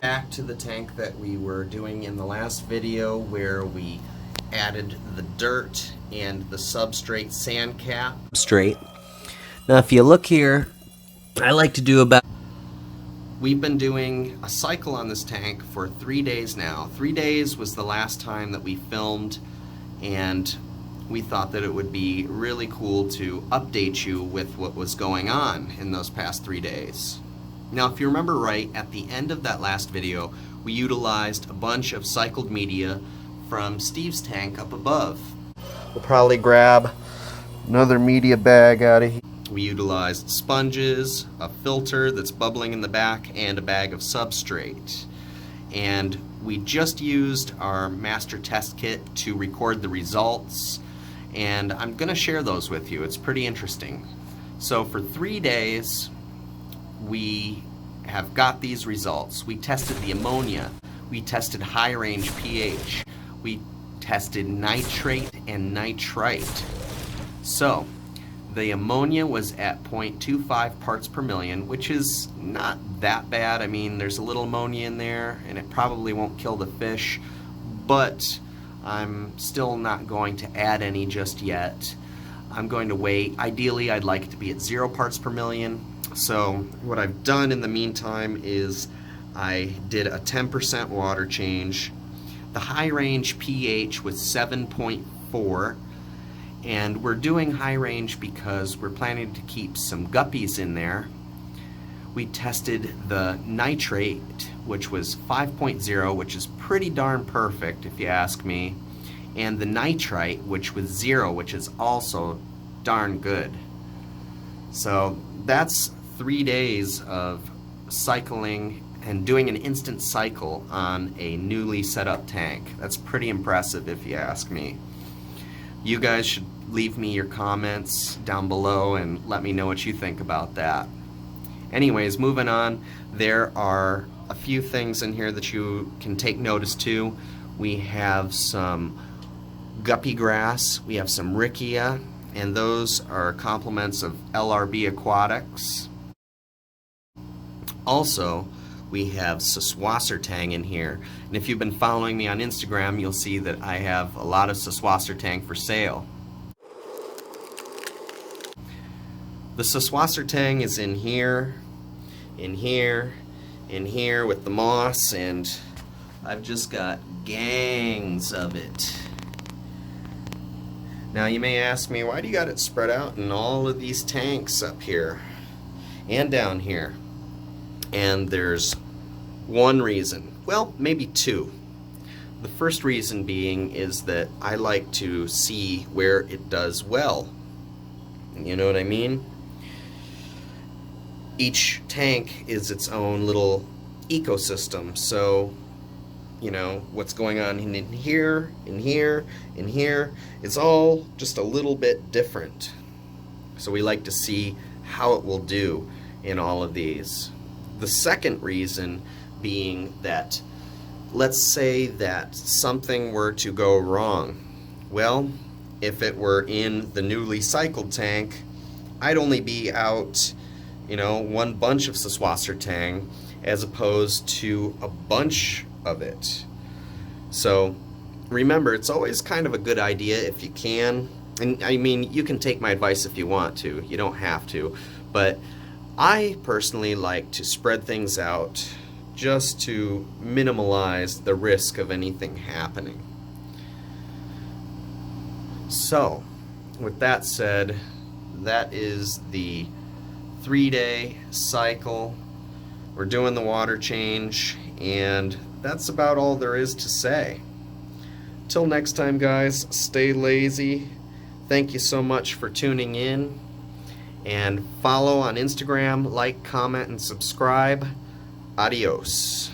Back to the tank that we were doing in the last video where we added the dirt and the substrate sand cap. Now if you look here, I like to do about... We've been doing a cycle on this tank for 3 days now. 3 days was the last time that we filmed, and we thought that it would be really cool to update you with what was going on in those past 3 days. Now, if you remember right, at the end of that last video, we utilized a bunch of cycled media from Steve's tank up above. We'll probably grab another media bag out of here. We utilized sponges, a filter that's bubbling in the back, and a bag of substrate. And we just used our master test kit to record the results, and I'm going to share those with you. It's pretty interesting. So for 3 days, we have got these results. We tested the ammonia, we tested high range pH, we tested nitrate and nitrite. So the ammonia was at 0.25 parts per million, which is not that bad. I mean, there's a little ammonia in there and it probably won't kill the fish, but I'm still not going to add any just yet. I'm going to wait. Ideally, I'd like it to be at 0 parts per million. So what I've done in the meantime is I did a 10% water change. The high range pH was 7.4, and we're doing high range because we're planning to keep some guppies in there. We tested the nitrate, which was 5.0, which is pretty darn perfect if you ask me, and the nitrite, which was 0, which is also darn good. So that's 3 days of cycling and doing an instant cycle on a newly set up tank. That's pretty impressive if you ask me. You guys should leave me your comments down below and let me know what you think about that. Anyways, moving on, there are a few things in here that you can take notice to. We have some guppy grass, we have some riccia, and those are complements of LRB Aquatics. Also, we have Saswassertang in here, and if you've been following me on Instagram, you'll see that I have a lot of Saswassertang for sale. The Saswassertang is in here, in here, in here with the moss, and I've just got gangs of it. Now you may ask me, why do you got it spread out in all of these tanks up here and down here? And there's one reason, well, maybe two. The first reason being is that I like to see where it does well. You know what I mean? Each tank is its own little ecosystem, so you know what's going on in here, in here, in here. It's all just a little bit different. So we like to see how it will do in all of these. The second reason being that, let's say that something were to go wrong. Well, if it were in the newly cycled tank, I'd only be out, you know, one bunch of Saswassertang as opposed to a bunch of it. So remember, it's always kind of a good idea if you can, and I mean, you can take my advice if you want to, you don't have to, but I personally like to spread things out just to minimize the risk of anything happening. So with that said, that is the 3-day cycle. We're doing the water change, and that's about all there is to say. Till next time, guys, stay lazy. Thank you so much for tuning in, and follow on Instagram, like, comment, and subscribe. Adios.